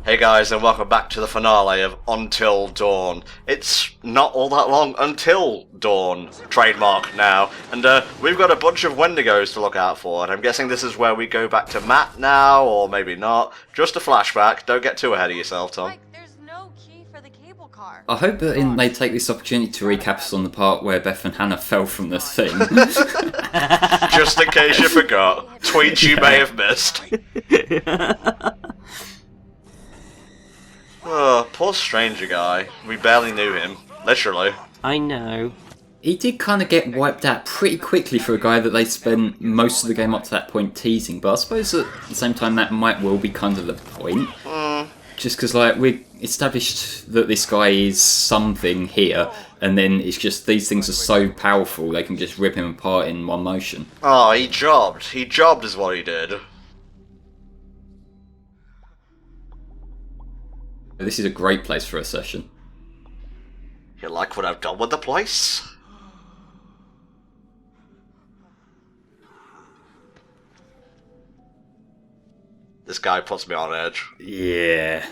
Hey guys, and welcome back to the finale of Until Dawn. It's not all that long until dawn, trademark now, and we've got a bunch of Wendigos to look out for, and I'm guessing this is where we go back to Matt now, or maybe not. Just a flashback, don't get too ahead of yourself, Tom. Mike, there's no key for the cable car. I hope that they take this opportunity to recap us on the part where Beth and Hannah fell from the thing. Just in case you forgot. Tweets you may have missed. Oh, poor stranger guy. We barely knew him. Literally. I know. He did kind of get wiped out pretty quickly for a guy that they spent most of the game up to that point teasing, but I suppose at the same time that might well be kind of the point. Just because, like, we established that this guy is something here, and then it's just these things are so powerful they can just rip him apart in one motion. Oh, he jobbed. He jobbed is what he did. This is a great place for a session. You like what I've done with the place? This guy puts me on edge. Yeah.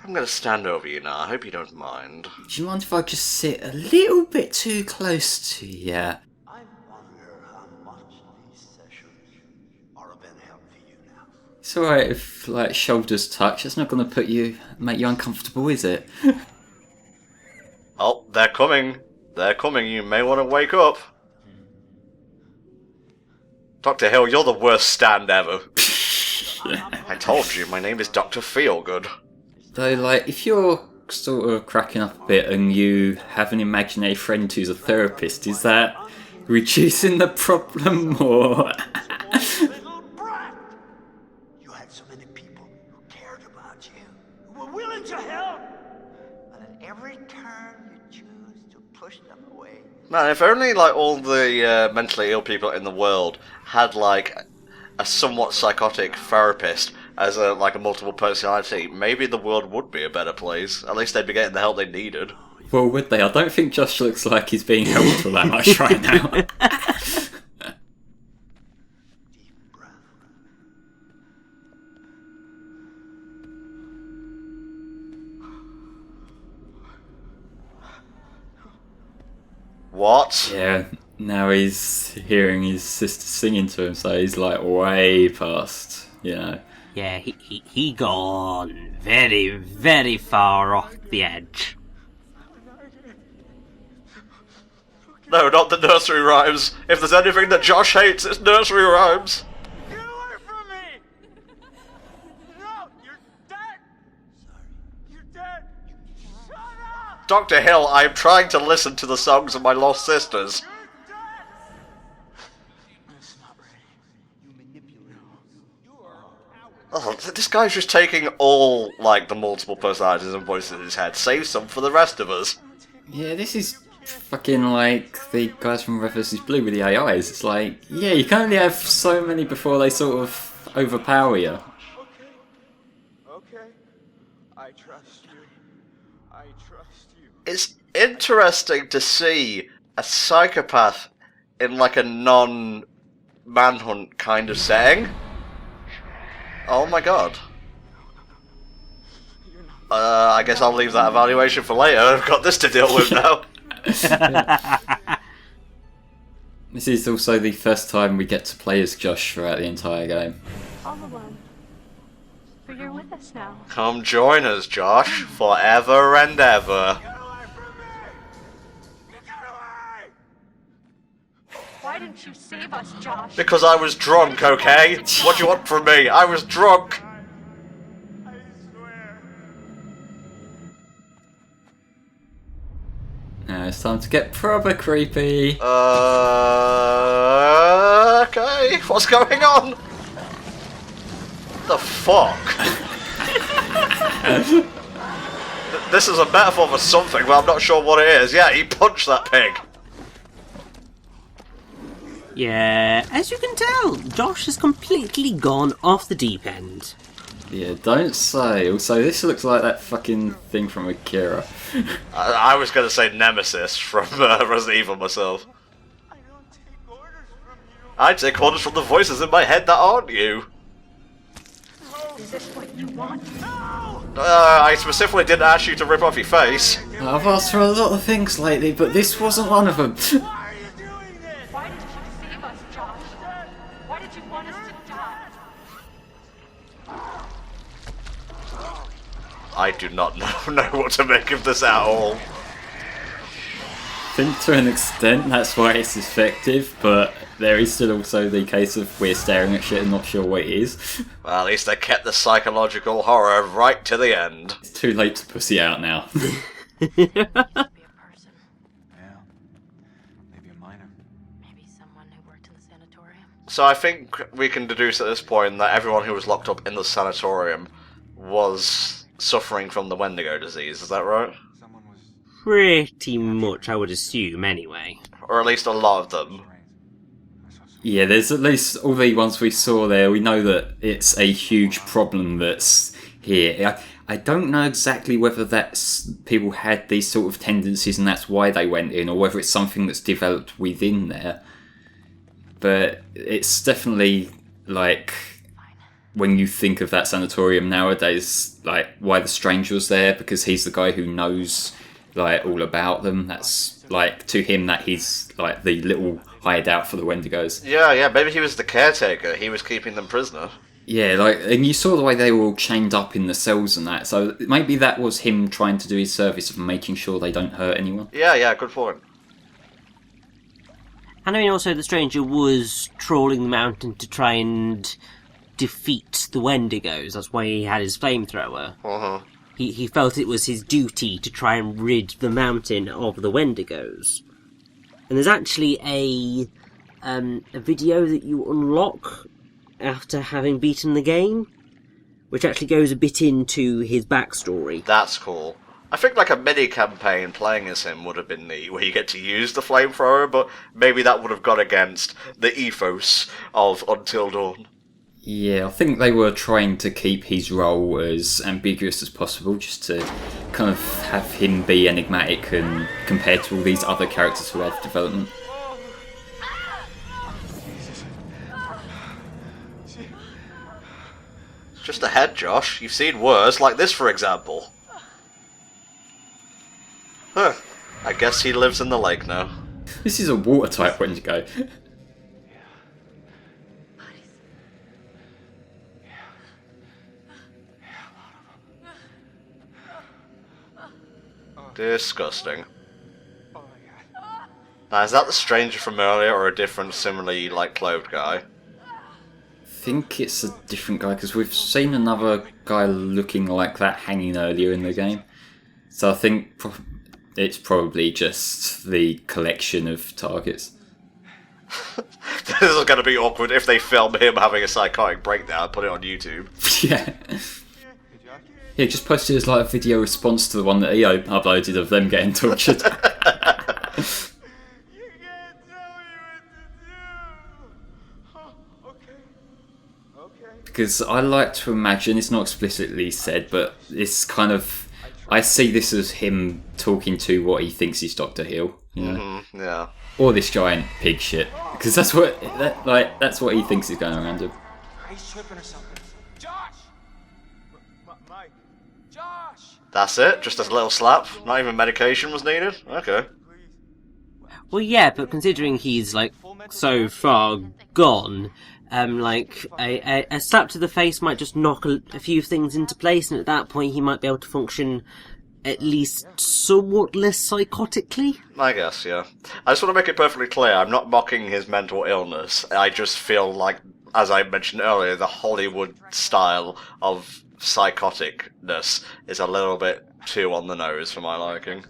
I'm gonna stand over you now, I hope you don't mind. Do you mind if I just sit a little bit too close to you? I wonder how much these sessions are of any help to you now. It's alright if, like, shoulders touch. It's not going to make you uncomfortable, is it? Oh, they're coming. They're coming, you may want to wake up. Dr. Hill, you're the worst stand ever. I told you, my name is Dr. Feelgood. Though, like, if you're sort of cracking up a bit and you have an imaginary friend who's a therapist, is that reducing the problem, or...? Little brat! You had so many people who cared about you, who were willing to help. But at every turn you choose to push them away. Man, if only, like, all the mentally ill people in the world had, like, a somewhat psychotic therapist as a multiple personality, maybe the world would be a better place. At least they'd be getting the help they needed. Well, would they? I don't think Josh looks like he's being helpful that much right now. Deep breath. What? Yeah, now he's hearing his sister singing to him, so he's like way past, you know. Yeah, he gone very, very far off the edge. No, not the nursery rhymes. If there's anything that Josh hates, it's nursery rhymes. Get away from me! No, you're dead! Sorry. You're dead! Shut up! Dr. Hill, I'm trying to listen to the songs of my lost sisters. You're dead! It's not ready. You manipulate. You are a coward. Oh, this guy's just taking all, like, the multiple personalities and voices in his head. Save some for the rest of us. Yeah, this is fucking like the guys from Red vs. Blue with the AIs. It's like, yeah, you can only have so many before they sort of overpower you. Okay. I trust you. I trust you. It's interesting to see a psychopath in, like, a non-manhunt kind of setting. Oh my god. I guess I'll leave that evaluation for later. I've got this to deal with now. This is also the first time we get to play as Josh throughout the entire game. All the one. But you're with us now. Come join us, Josh, forever and ever. Get away from me! Get away! Why didn't you save us, Josh? Because I was drunk, okay? What do you want from me? I was drunk! I swear. Now it's time to get proper creepy. Okay, what's going on? The fuck? This is a metaphor for something, but I'm not sure what it is. Yeah, he punched that pig. Yeah, as you can tell, Josh has completely gone off the deep end. Yeah, don't say. Also, this looks like that fucking thing from Akira. I was going to say Nemesis from Resident Evil myself. I don't take orders from you. I take orders from the voices in my head that aren't you. Is this what you want? I specifically didn't ask you to rip off your face. I've asked for a lot of things lately, but this wasn't one of them. Why did you save us, Josh? Why did you want us to die? I do not know what to make of this at all. I think to an extent that's why it's effective, but there is still also the case of we're staring at shit and not sure what it is. Well, at least they kept the psychological horror right to the end. It's too late to pussy out now. Be a person. Yeah. Maybe a minor. Maybe someone who worked in the sanatorium. So I think we can deduce at this point that everyone who was locked up in the sanatorium was suffering from the Wendigo disease, is that right? Someone was Pretty much, I would assume, anyway. Or at least a lot of them. Yeah, there's at least all the ones we saw there. We know that it's a huge problem that's here. I don't know exactly whether that's people had these sort of tendencies and that's why they went in, or whether it's something that's developed within there. But it's definitely like when you think of that sanatorium nowadays, like why the Stranger was there, because he's the guy who knows like all about them. That's like to him that he's like the little hideout for the Wendigos. Yeah, maybe he was the caretaker. He was keeping them prisoner. Yeah, like, and you saw the way they were all chained up in the cells and that, so maybe that was him trying to do his service of making sure they don't hurt anyone. Yeah, good point. And I mean, also, the Stranger was trawling the mountain to try and defeat the Wendigos. That's why he had his flamethrower. Uh-huh. He felt it was his duty to try and rid the mountain of the Wendigos. And there's actually a video that you unlock after having beaten the game, which actually goes a bit into his backstory. That's cool. I think like a mini-campaign playing as him would have been neat, where you get to use the flamethrower, but maybe that would have gone against the ethos of Until Dawn. Yeah, I think they were trying to keep his role as ambiguous as possible, just to kind of have him be enigmatic and compared to all these other characters who have development. Just a head, Josh. You've seen worse, like this for example. Huh. I guess he lives in the lake now. This is a water-type Wendigo. Disgusting. Now, is that the Stranger from earlier, or a different, similarly, like, clothed guy? I think it's a different guy, because we've seen another guy looking like that hanging earlier in the game. So I think it's probably just the collection of targets. This is going to be awkward if they film him having a psychotic breakdown and put it on YouTube. Yeah. Yeah, just posted as like a video response to the one that EO uploaded of them getting tortured. Because I like to imagine, it's not explicitly said, but it's kind of, I see this as him talking to what he thinks is Dr. Hill, you know? Mm-hmm, yeah. Or this giant pig shit, because that's what that's what he thinks is going around him. He's tripping or something. Josh! Mike. Josh! That's it? Just a little slap? Not even medication was needed? Okay. Well, yeah, but considering he's, like, so far gone, like, a slap to the face might just knock a few things into place, and at that point he might be able to function at least somewhat less psychotically. I guess, yeah. I just want to make it perfectly clear, I'm not mocking his mental illness. I just feel like, as I mentioned earlier, the Hollywood style of psychoticness is a little bit too on the nose for my liking.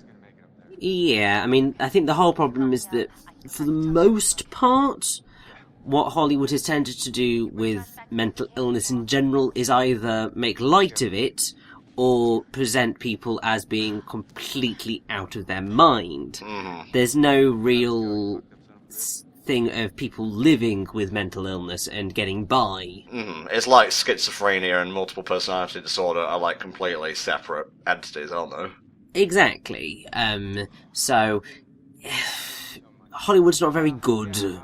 Yeah, I mean, I think the whole problem is that, for the most part, what Hollywood has tended to do with mental illness in general is either make light of it, or present people as being completely out of their mind. Mm-hmm. There's no real thing of people living with mental illness and getting by. Mm-hmm. It's like schizophrenia and multiple personality disorder are like completely separate entities, aren't they? Exactly. So Hollywood's not very good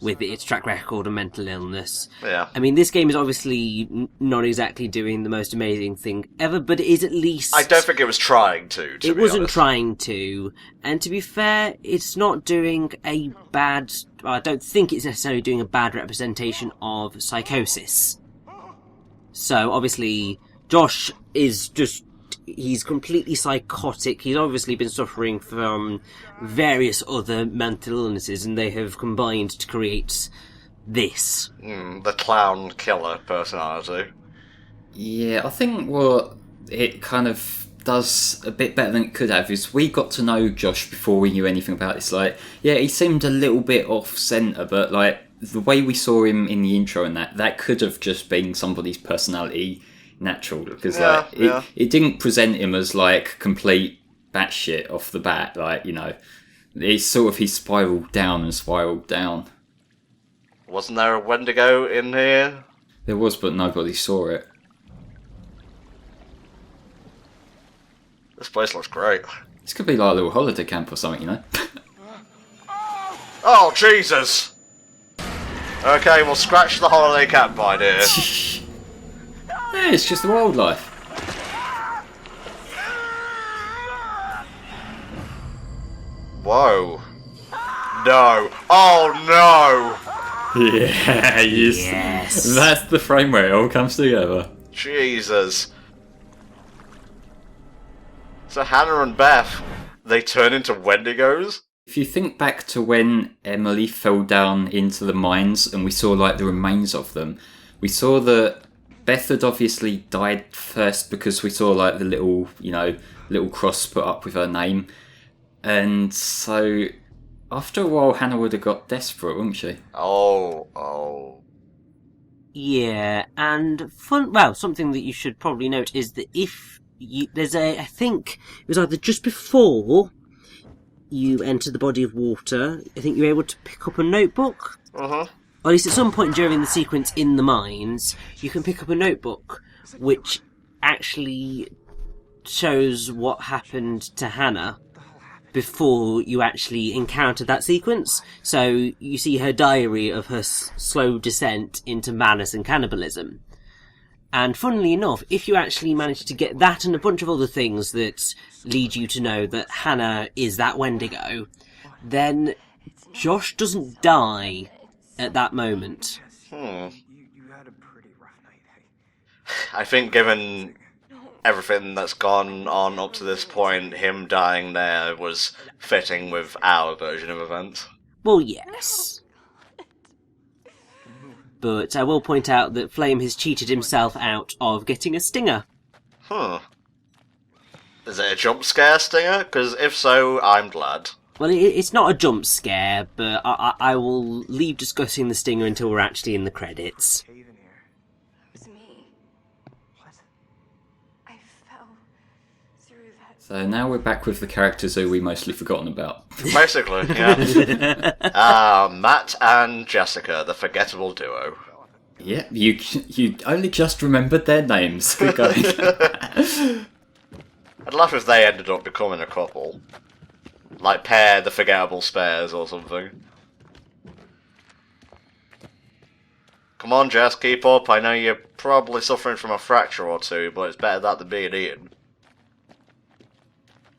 with its track record of mental illness. Yeah. I mean, this game is obviously not exactly doing the most amazing thing ever, but it is at least... I don't think it was trying to It be wasn't honest. trying to, and to be fair, it's not doing a bad... Well, I don't think it's necessarily doing a bad representation of Psychosis. So, obviously, Josh is just... He's completely psychotic. He's obviously been suffering from various other mental illnesses, and they have combined to create this. The clown killer personality. Yeah, I think what it kind of does a bit better than it could have is we got to know Josh before we knew anything about this. Like, yeah, he seemed a little bit off-centre, but like the way we saw him in the intro and that could have just been somebody's personality natural, because it didn't present him as like complete batshit off the bat. Like, you know, it's sort of he spiraled down and spiraled down. Wasn't there a Wendigo in here? There was, but nobody saw it. This place looks great. This could be like a little holiday camp or something, you know. Oh, Jesus! Okay, we'll scratch the holiday camp idea. Yeah, it's just the wildlife. Whoa. No. Oh, no! Yeah, Yes. That's the frame where it all comes together. Jesus. So Hannah and Beth, they turn into Wendigos? If you think back to when Emily fell down into the mines and we saw like the remains of them, we saw that Beth had obviously died first because we saw like the little, you know, little cross put up with her name. And so after a while Hannah would have got desperate, wouldn't she? Oh. Yeah, and something that you should probably note is that I think it was either just before you entered the body of water, I think you were able to pick up a notebook. Uh-huh. Or at least at some point during the sequence in the mines, you can pick up a notebook which actually shows what happened to Hannah before you actually encountered that sequence. So you see her diary of her slow descent into madness and cannibalism. And funnily enough, if you actually manage to get that and a bunch of other things that lead you to know that Hannah is that Wendigo, then Josh doesn't die at that moment. You had a pretty rough night, hey? I think given everything that's gone on up to this point, him dying there was fitting with our version of events. Well, yes. But I will point out that Flame has cheated himself out of getting a stinger. Is it a jump scare stinger? Because if so, I'm glad. Well, it's not a jump scare, but I will leave discussing the stinger until we're actually in the credits. It was me. What? I fell through that. So now we're back with the characters who we mostly forgotten about. Basically, yeah. Matt and Jessica, the forgettable duo. Yeah, you only just remembered their names. Good going. I'd laugh if they ended up becoming a couple. Like pair the forgettable spares or something. Come on, Jess, keep up. I know you're probably suffering from a fracture or two, but it's better that than being eaten.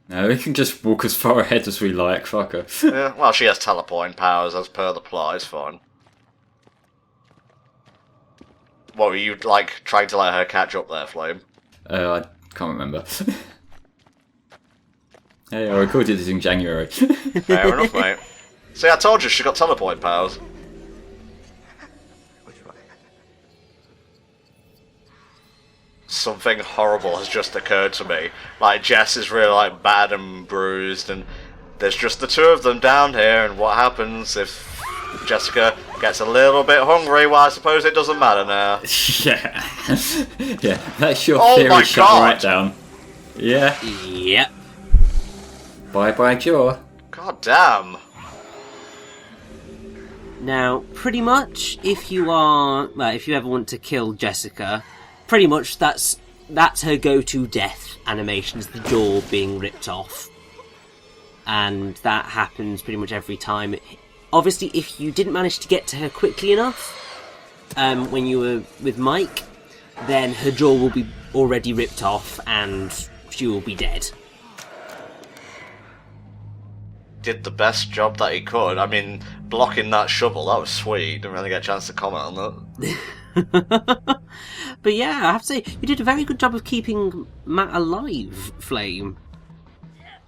No, we can just walk as far ahead as we like, fuck her. Yeah, well, she has teleporting powers as per the plot, it's fine. What, were you, like, trying to let her catch up there, Flame? I can't remember. Hey, I recorded this in January. Fair enough, mate. See, I told you she got teleporting powers. Which way? Something horrible has just occurred to me. Like, Jess is really, like, bad and bruised, and there's just the two of them down here, and what happens if Jessica gets a little bit hungry? Well, I suppose it doesn't matter now. Yeah. Yeah, that's your Oh theory my shut God. right down. Yeah. Yep. Bye-bye, Jaw. God damn. Now, pretty much, if you ever want to kill Jessica, pretty much that's her go-to death animation, is the jaw being ripped off. And that happens pretty much every time. obviously, if you didn't manage to get to her quickly enough, when you were with Mike, then her jaw will be already ripped off and she will be dead. Did the best job that he could. I mean, blocking that shovel, that was sweet. Didn't really get a chance to comment on that. But yeah, I have to say, you did a very good job of keeping Matt alive, Flame.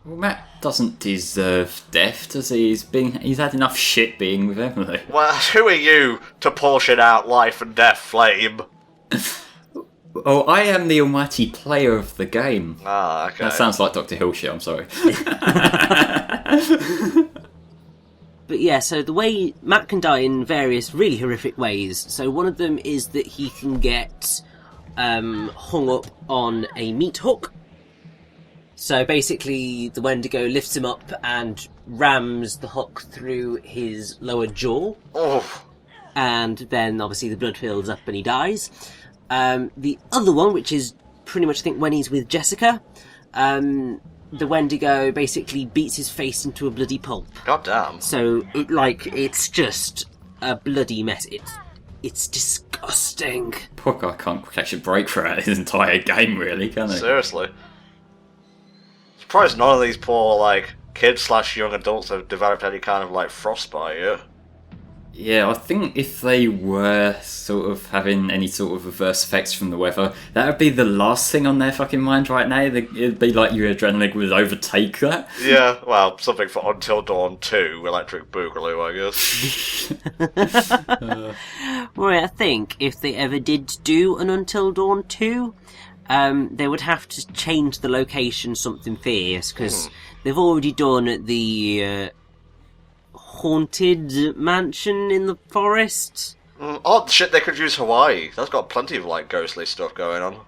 Well, Matt doesn't deserve death, does he? He's had enough shit being with Emily. Well, who are you to portion out life and death, Flame? Oh, I am the almighty player of the game. Ah, okay. That sounds like Dr. Hill shit, I'm sorry. But yeah, so the way Matt can die in various really horrific ways. So one of them is that he can get hung up on a meat hook. So basically, the Wendigo lifts him up and rams the hook through his lower jaw. Oh. And then obviously the blood fills up and he dies. The other one, which is pretty much, I think, when he's with Jessica, the Wendigo basically beats his face into a bloody pulp. God damn. So, it's just a bloody mess. It's disgusting. Poor guy can't catch a break throughout his entire game, really, can he? Seriously. Surprised none of these poor, kids/young adults have developed any kind of, frostbite yet. Yeah, I think if they were sort of having any sort of adverse effects from the weather, that would be the last thing on their fucking mind right now. It'd be like your adrenaline would overtake that. Yeah, well, something for Until Dawn 2, Electric Boogaloo, I guess. Well, I think if they ever did do an Until Dawn 2, they would have to change the location something fierce, because they've already done the haunted mansion in the forest. Oh, shit, they could use Hawaii. That's got plenty of, ghostly stuff going on.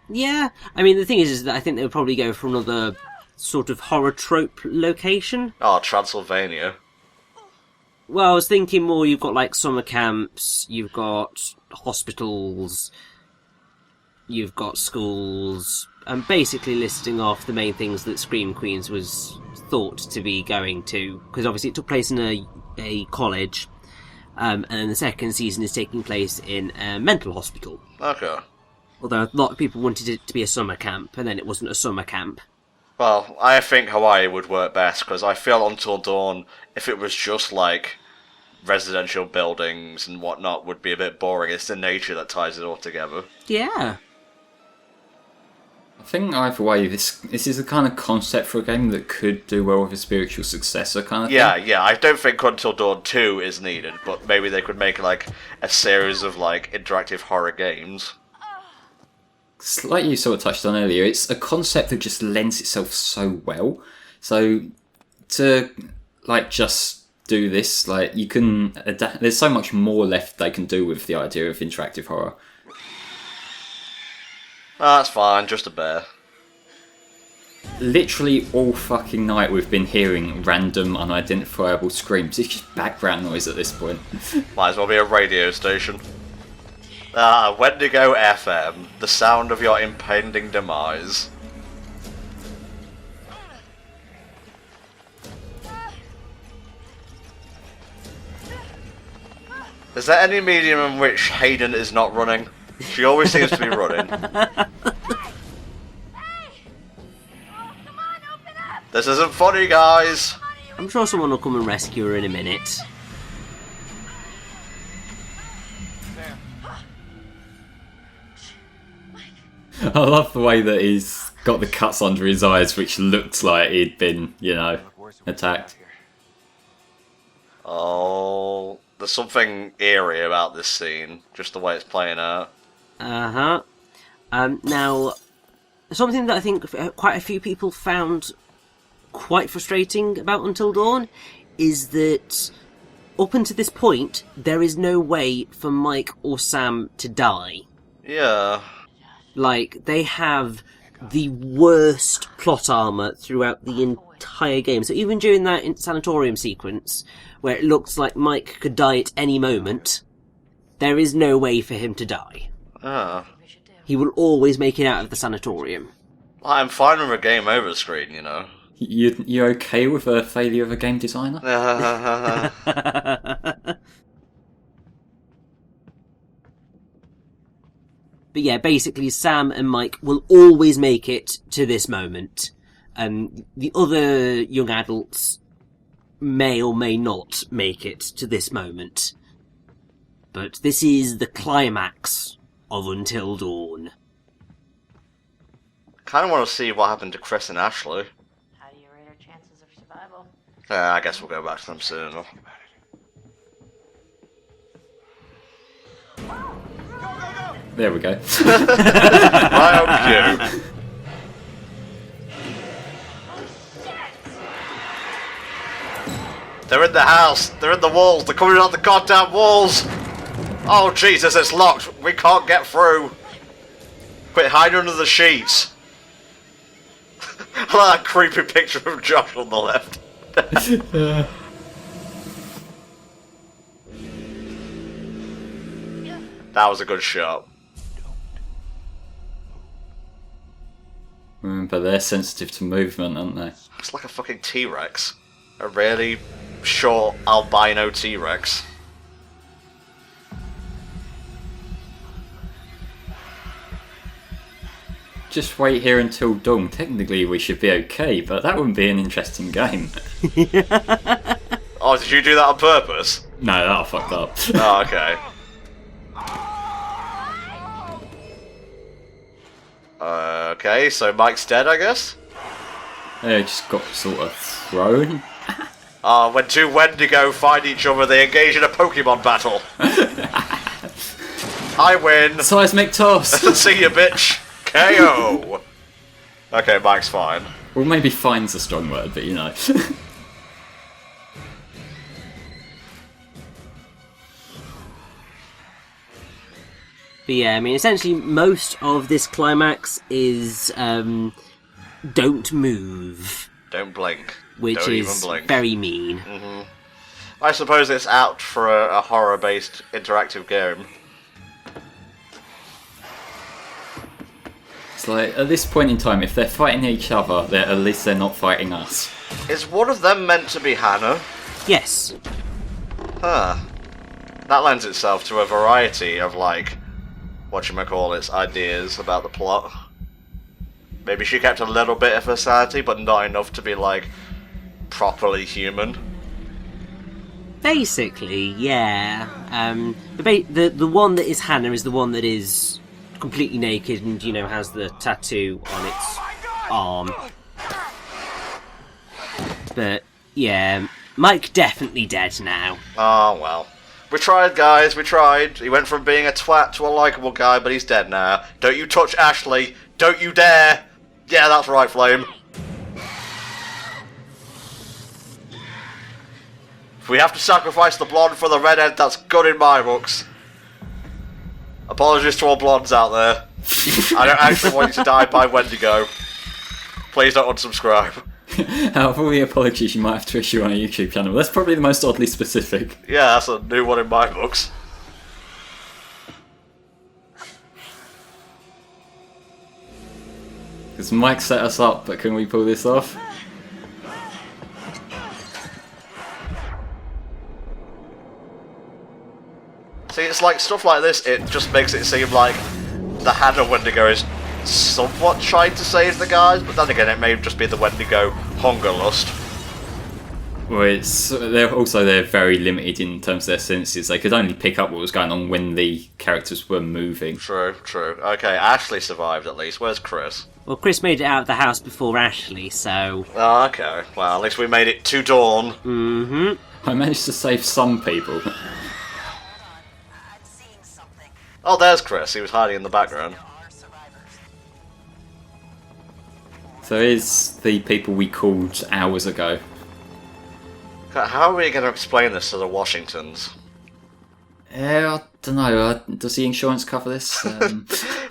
Yeah, I mean, the thing is that I think they would probably go for another sort of horror trope location. Oh, Transylvania. Well, I was thinking more, you've got, summer camps, you've got hospitals, you've got schools, and basically listing off the main things that Scream Queens was thought to be going to, because obviously it took place in a college, and then the second season is taking place in a mental hospital. Okay. Although a lot of people wanted it to be a summer camp, and then it wasn't a summer camp. Well, I think Hawaii would work best, because I feel Until Dawn, if it was just, residential buildings and whatnot, would be a bit boring. It's the nature that ties it all together. Yeah. I think either way, this is the kind of concept for a game that could do well with a spiritual successor kind of thing. Yeah, I don't think Until Dawn 2 is needed, but maybe they could make, a series of, interactive horror games. Like you sort of touched on earlier, it's a concept that just lends itself so well. So, to, just do this, you can adapt. There's so much more left they can do with the idea of interactive horror. That's fine, just a bear. Literally all fucking night we've been hearing random unidentifiable screams. It's just background noise at this point. Might as well be a radio station. Wendigo FM, the sound of your impending demise. Is there any medium in which Hayden is not running? She always seems to be running. This isn't funny, guys! I'm sure someone will come and rescue her in a minute. I love the way that he's got the cuts under his eyes, which looks like he'd been, attacked. Oh, there's something eerie about this scene, just the way it's playing out. Uh-huh. Now, something that I think quite a few people found quite frustrating about Until Dawn is that up until this point, there is no way for Mike or Sam to die. Yeah. They have the worst plot armor throughout the entire game. So even during that sanatorium sequence, where it looks like Mike could die at any moment, there is no way for him to die. Ah. He will always make it out of the sanatorium. I'm fine with a game over screen, You okay with a failure of a game designer? But yeah, basically Sam and Mike will always make it to this moment. The other young adults may or may not make it to this moment. But this is the climax of Until Dawn. Kind of want to see what happened to Chris and Ashley. How do you rate our chances of survival? I guess we'll go back to them soon enough. There we go. Right on cue. They're in the house. They're in the walls. They're coming out the goddamn walls. Oh Jesus, it's locked. We can't get through. Quit hiding under the sheets. I like that creepy picture of Josh on the left. That was a good shot. But they're sensitive to movement, aren't they? It's like a fucking T-Rex. A really short albino T-Rex. Just wait here until dawn. Technically we should be okay, but that wouldn't be an interesting game. Oh, did you do that on purpose? No, that'll fucked up. Oh, okay. Okay, so Mike's dead, I guess? They just got sort of thrown. When two Wendigo find each other, they engage in a Pokemon battle. I win. Seismic toss! See ya, bitch. KO. Okay, Mike's fine. Well, maybe fine's a strong word, but you know. But yeah, I mean, essentially most of this climax is don't move, Don't blink. which Don't even is blink. very mean. I suppose it's apt for a horror-based interactive game. It's like, at this point in time, if they're fighting each other, at least they're not fighting us. Is one of them meant to be Hannah? Yes. Huh. That lends itself to a variety of, like, whatchamacallits, ideas about the plot. Maybe she kept a little bit of her sanity, but not enough to be, like, properly human. Basically, yeah. The one that is Hannah is the one that is completely naked and, you know, has the tattoo on its arm. But, yeah, Mike definitely dead now. Oh, well. We tried, guys, we tried. He went from being a twat to a likeable guy, but he's dead now. Don't you touch Ashley. Don't you dare. Yeah, that's right, Flame. If we have to sacrifice the blonde for the redhead, that's good in my books. Apologies to all blondes out there. I don't actually want you to die by Wendigo. Please don't unsubscribe. Out of all the apologies you might have to issue on a YouTube channel, that's probably the most oddly specific. Yeah, that's a new one in my books. Because Mike set us up, but can we pull this off? See, it's like stuff like this, it just makes it seem like the Hannah Wendigo is somewhat trying to save the guys, but then again it may just be the Wendigo hunger lust. Well, they're very limited in terms of their senses. They could only pick up what was going on when the characters were moving. True, true. Okay, Ashley survived at least. Where's Chris? Well, Chris made it out of the house before Ashley, so... Oh, okay. Well, at least we made it to dawn. Mm-hmm. I managed to save some people. Oh, there's Chris. He was hiding in the background. So here's the people we called hours ago. How are we going to explain this to the Washingtons? I don't know. Does the insurance cover this?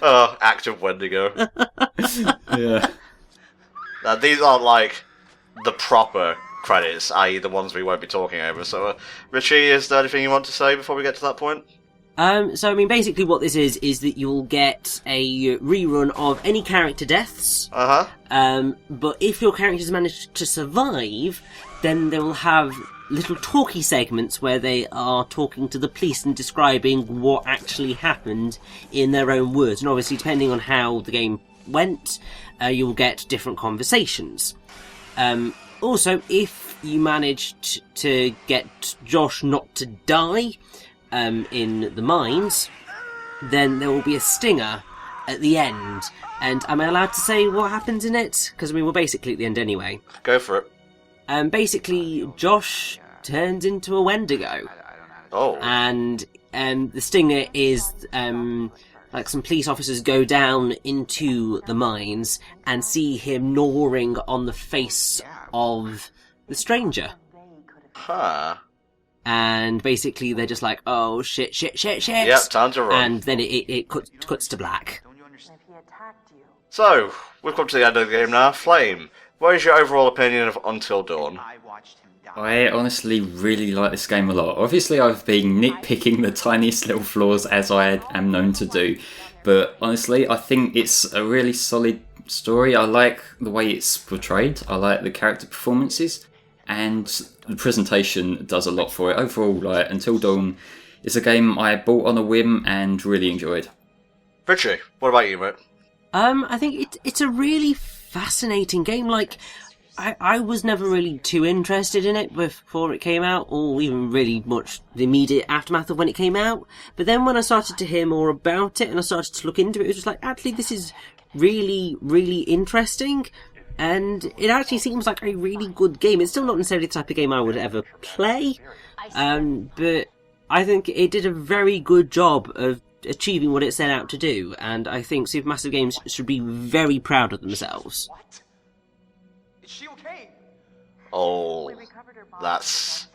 Oh, active Wendigo. Yeah. Now, these aren't like the proper credits, i.e. the ones we won't be talking over. So, Richie, is there anything you want to say before we get to that point? So I mean, basically what this is that you'll get a rerun of any character deaths. But if your characters manage to survive, then they will have little talkie segments where they are talking to the police and describing what actually happened in their own words. And obviously, depending on how the game went, you'll get different conversations. Also, if you managed to get Josh not to die in the mines, then there will be a stinger at the end. And am I allowed to say what happens in it? Because I mean, we're basically at the end anyway. Go for it. Basically, Josh turns into a Wendigo. Oh. And the stinger is like some police officers go down into the mines and see him gnawing on the face of the stranger. Huh. And basically they're just like, oh shit. Yep, time to run. And then it cuts to black. So, we've come to the end of the game now. Flame, what is your overall opinion of Until Dawn? I honestly really like this game a lot. Obviously, I've been nitpicking the tiniest little flaws as I am known to do, but honestly, I think it's a really solid story. I like the way it's portrayed. I like the character performances, and the presentation does a lot for it. Overall, like, Until Dawn is a game I bought on a whim and really enjoyed. Richie, what about you, mate? I think it's a really fascinating game. Like, I was never really too interested in it before it came out, or even really much the immediate aftermath of when it came out. But then when I started to hear more about it and I started to look into it, it was just like, actually, this is really, really interesting. And it actually seems like a really good game. It's still not necessarily the type of game I would ever play, but I think it did a very good job of achieving what it set out to do. And I think Supermassive Games should be very proud of themselves. Is she okay? Oh, that's...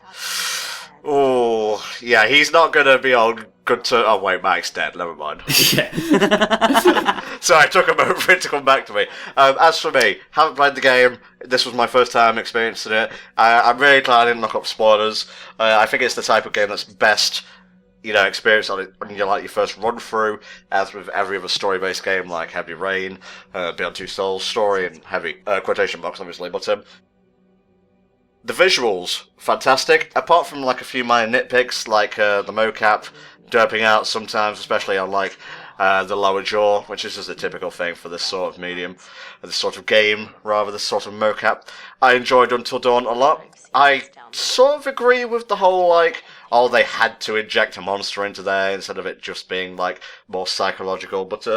Oh, yeah, he's not going to be on good to... Oh, wait, Mac's dead. Never mind. Yeah. Sorry, it took a moment for it to come back to me. As for me, haven't played the game. This was my first time experiencing it. I'm really glad I didn't look up spoilers. I think it's the type of game that's best, experience on it when you're like your first run through, as with every other story-based game like Heavy Rain, Beyond Two Souls story, and heavy quotation marks, obviously. But the visuals, fantastic. Apart from like a few minor nitpicks, like the mocap derping out sometimes, especially on like the lower jaw, which is just a typical thing for this sort of medium, this sort of game, rather, this sort of mocap. I enjoyed Until Dawn a lot. I sort of agree with the whole, like, oh, they had to inject a monster into there instead of it just being, like, more psychological, but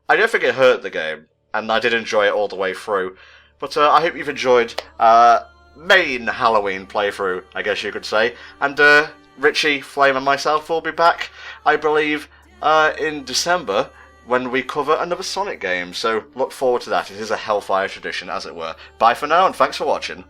I don't think it hurt the game, and I did enjoy it all the way through. But I hope you've enjoyed main Halloween playthrough, I guess you could say, and Richie, Flame and myself will be back, I believe, in December, when we cover another Sonic game, so look forward to that. It is a Hellfire tradition, as it were. Bye for now, and thanks for watching.